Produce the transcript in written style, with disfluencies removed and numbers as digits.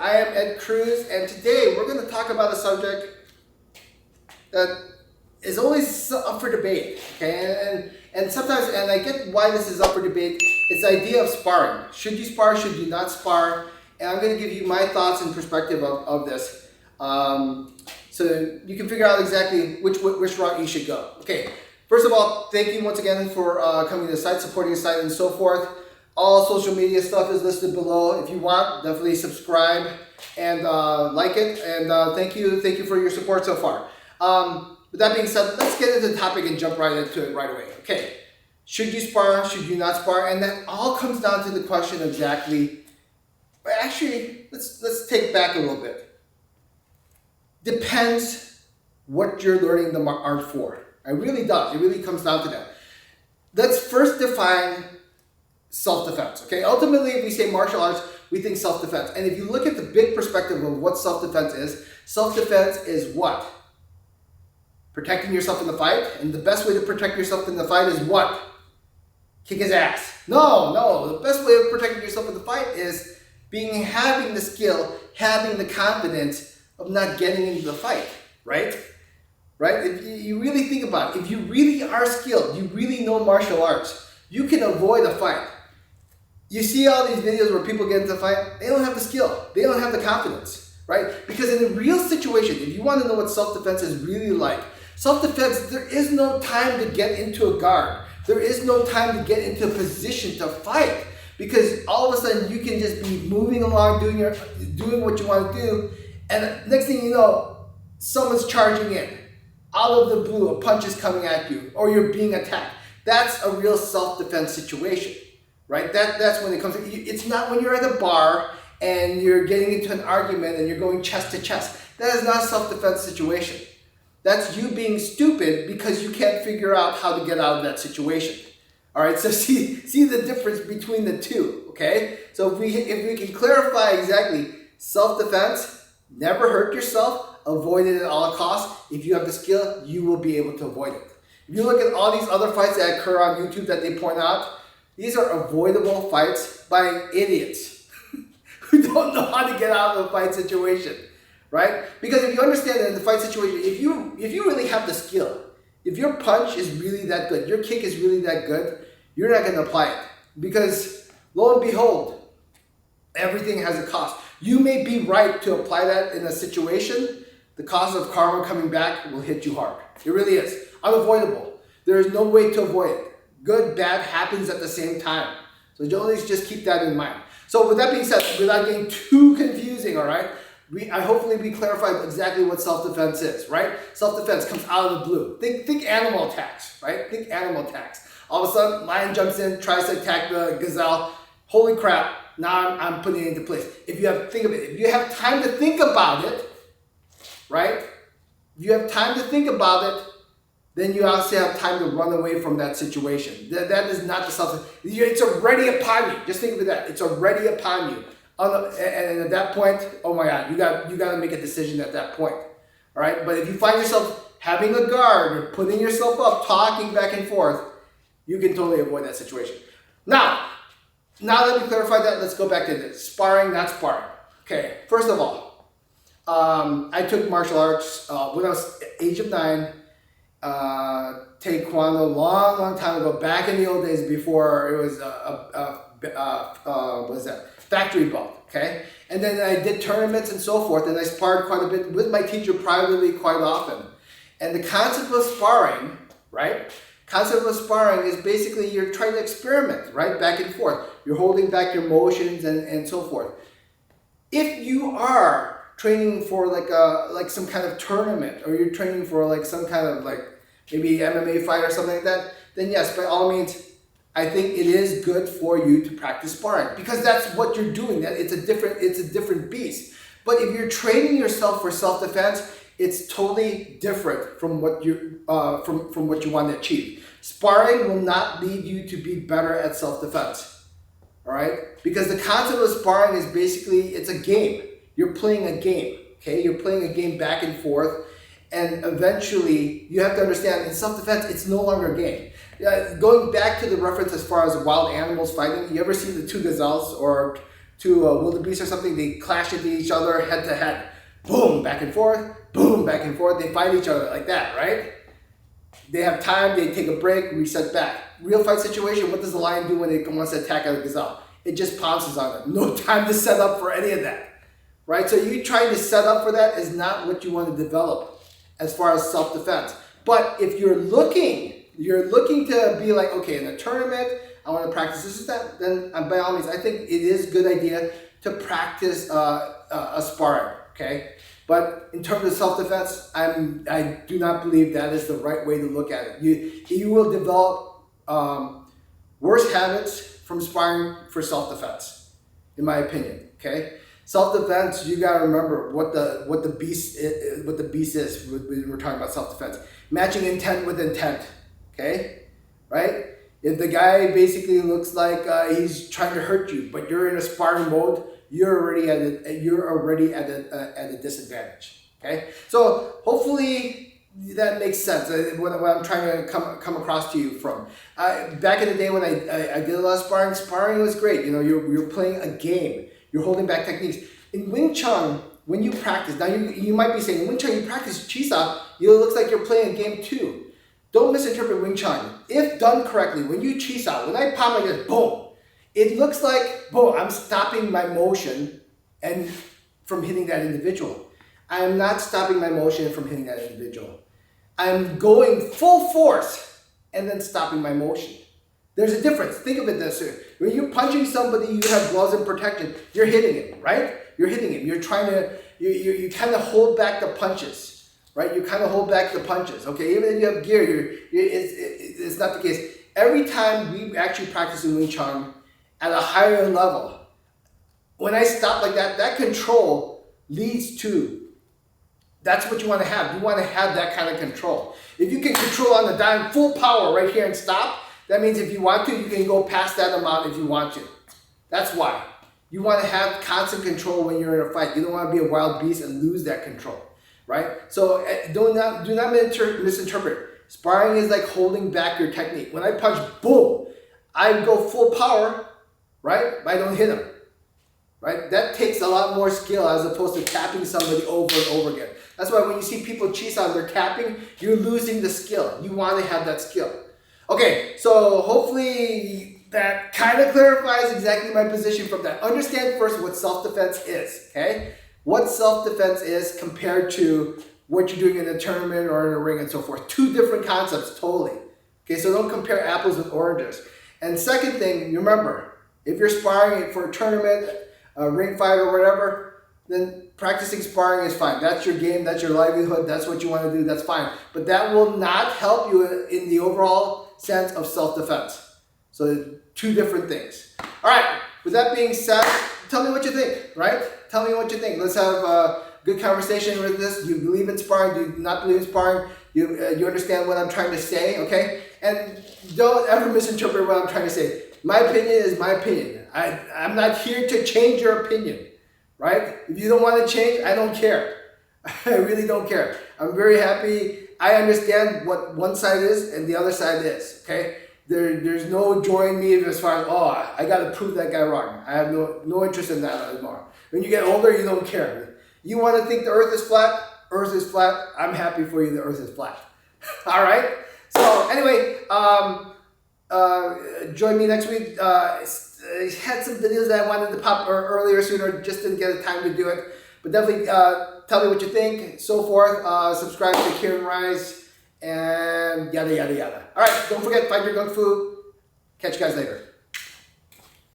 I am Ed Cruz, and today we're going to talk about a subject that is always up for debate. Okay, and sometimes, and I get why this is up for debate. It's the idea of sparring. Should you spar? Should you not spar? And I'm going to give you my thoughts and perspective of this, so you can figure out exactly which route you should go. Okay. First of all, thank you once again for coming to the site, supporting the site, and so forth. All social media stuff is listed below. If you want, definitely subscribe and like it. And thank you for your support so far. With that being said, let's get into the topic and jump right into it right away. Okay, should you spar? Should you not spar? And that all comes down to the question exactly. Actually, let's take back a little bit. Depends what you're learning the art for. It really does. It really comes down to that. Let's first define self-defense. Okay, ultimately, if we say martial arts, we think self-defense. And if you look at the big perspective of what self-defense is what? Protecting yourself in the fight. And the best way to protect yourself in the fight is what? Kick his ass. No. The best way of protecting yourself in the fight is having the skill, having the confidence of not getting into the fight, right? Right? If you really think about it, if you really are skilled, you really know martial arts, you can avoid a fight. You see all these videos where people get into a fight, they don't have the skill, they don't have the confidence, right? Because in a real situation, if you want to know what self-defense is really like, self-defense, there is no time to get into a guard. There is no time to get into a position to fight. Because all of a sudden you can just be moving along, doing what you want to do, and next thing you know, someone's charging in. Out of the blue, a punch is coming at you, or you're being attacked. That's a real self-defense situation, right? That's when it comes to, it's not when you're at a bar and you're getting into an argument and you're going chest to chest. That is not a self-defense situation. That's you being stupid because you can't figure out how to get out of that situation. All right, so see the difference between the two, okay? So if we can clarify exactly, self-defense, never hurt yourself, avoid it at all costs. If you have the skill, you will be able to avoid it. If you look at all these other fights that occur on YouTube that they point out, these are avoidable fights by idiots who don't know how to get out of a fight situation, right? Because if you understand that in the fight situation, if you really have the skill, if your punch is really that good, your kick is really that good, you're not going to apply it. Because lo and behold, everything has a cost. You may be right to apply that in a situation. The cost of karma coming back will hit you hard. It really is. Unavoidable. There is no way to avoid it. Good, bad happens at the same time. So always just keep that in mind. So with that being said, without getting too confusing, all right, hopefully we clarified exactly what self-defense is, right? Self-defense comes out of the blue. Think animal attacks, right? Think animal attacks. All of a sudden, lion jumps in, tries to attack the gazelle. Holy crap, now I'm putting it into place. If you have time to think about it, right? If you have time to think about it, then you also have time to run away from that situation. That is not the self-defense. It's already upon you. Just think of that. It's already upon you. And at that point, oh my God, you got to make a decision at that point. All right? But if you find yourself having a guard or putting yourself up, talking back and forth, you can totally avoid that situation. Now that we clarified that, let's go back to this. Sparring, not sparring. Okay, first of all, I took martial arts when I was age of 9, Taekwondo, long time ago, back in the old days before it was what is that? Factory belt, okay? And then I did tournaments and so forth, and I sparred quite a bit with my teacher privately quite often. And the concept of sparring, right? Concept of sparring is basically you're trying to experiment, right? Back and forth. You're holding back your motions and so forth. If you are training for like some kind of tournament, or you're training for like some kind of like maybe MMA fight or something like that, then yes, by all means, I think it is good for you to practice sparring because that's what you're doing. That it's a different beast. But if you're training yourself for self-defense, it's totally different from what you from what you want to achieve. Sparring will not lead you to be better at self-defense. All right? Because the concept of sparring is basically it's a game. You're playing a game. Okay? You're playing a game back and forth, and eventually you have to understand in self-defense it's no longer a game. Going back to the reference as far as wild animals fighting, you ever see the two gazelles or to wildebeest or something, they clash into each other head to head. Boom, back and forth, boom, back and forth. They fight each other like that, right? They have time, they take a break, reset back. Real fight situation, what does the lion do when it wants to attack a gazelle? It just pounces on them. No time to set up for any of that, right? So you trying to set up for that is not what you want to develop as far as self-defense. But if you're looking to be like, okay, in a tournament, I want to practice this and that, then by all means, I think it is a good idea to practice a sparring, okay? But in terms of self-defense, I do not believe that is the right way to look at it. You will develop worse habits from sparring for self-defense, in my opinion, okay? Self-defense, you gotta remember what the beast is when we're talking about self-defense. Matching intent with intent, okay? Right? If the guy basically looks like he's trying to hurt you, but you're in a sparring mode, you're already at a disadvantage. Okay, so hopefully that makes sense. What I'm trying to come across to you from. Back in the day when I did a lot of sparring, sparring was great. You know, you're playing a game. You're holding back techniques. In Wing Chun, when you practice, now you might be saying, in Wing Chun you practice Chisa, it looks like you're playing a game too. Don't misinterpret Wing Chun. If done correctly, when you Chisa, when I pop like this, boom, it looks like, boom, I'm stopping my motion and from hitting that individual. I am not stopping my motion from hitting that individual. I'm going full force and then stopping my motion. There's a difference. Think of it this way. When you're punching somebody, you have gloves and protection. You're hitting him, right? You're hitting him. You're trying to, you kind of hold back the punches, right? You kind of hold back the punches, okay? Even if you have gear, it's not the case. Every time we actually practice in Wing Chun, at a higher level, when I stop like that, that control leads to, that's what you want to have. You want to have that kind of control. If you can control on the dime, full power right here and stop, that means if you want to, you can go past that amount if you want to. That's why. You want to have constant control when you're in a fight. You don't want to be a wild beast and lose that control, right? So do not misinterpret. Sparring is like holding back your technique. When I punch, boom, I go full power, right? But I don't hit him, right? That takes a lot more skill as opposed to tapping somebody over and over again. That's why when you see people Chisa, they're tapping, you're losing the skill. You want to have that skill. Okay, so hopefully that kind of clarifies exactly my position from that. Understand first what self-defense is, okay? What self-defense is compared to what you're doing in a tournament or in a ring and so forth. Two different concepts, totally. Okay, so don't compare apples with oranges. And second thing, remember, if you're sparring for a tournament, a ring fight or whatever, then practicing sparring is fine. That's your game, that's your livelihood, that's what you want to do, that's fine. But that will not help you in the overall sense of self-defense. So two different things. All right, with that being said, tell me what you think, right? Tell me what you think. Let's have a good conversation with this. Do you believe in sparring? Do you not believe in sparring? You understand what I'm trying to say, okay? And don't ever misinterpret what I'm trying to say. My opinion is my opinion. I'm not here to change your opinion, right? If you don't want to change, I don't care. I really don't care. I'm very happy. I understand what one side is and the other side is, okay? There's no joy in me as far as, oh, I got to prove that guy wrong. I have no interest in that anymore. When you get older, you don't care. You want to think the earth is flat? Earth is flat. I'm happy for you, the earth is flat. All right? So anyway, join me next week. I had some videos that I wanted to pop earlier, sooner, just didn't get the time to do it. But definitely tell me what you think, so forth. Subscribe to Kirin Rise, and yada, yada, yada. All right, don't forget, find your Gung Fu. Catch you guys later.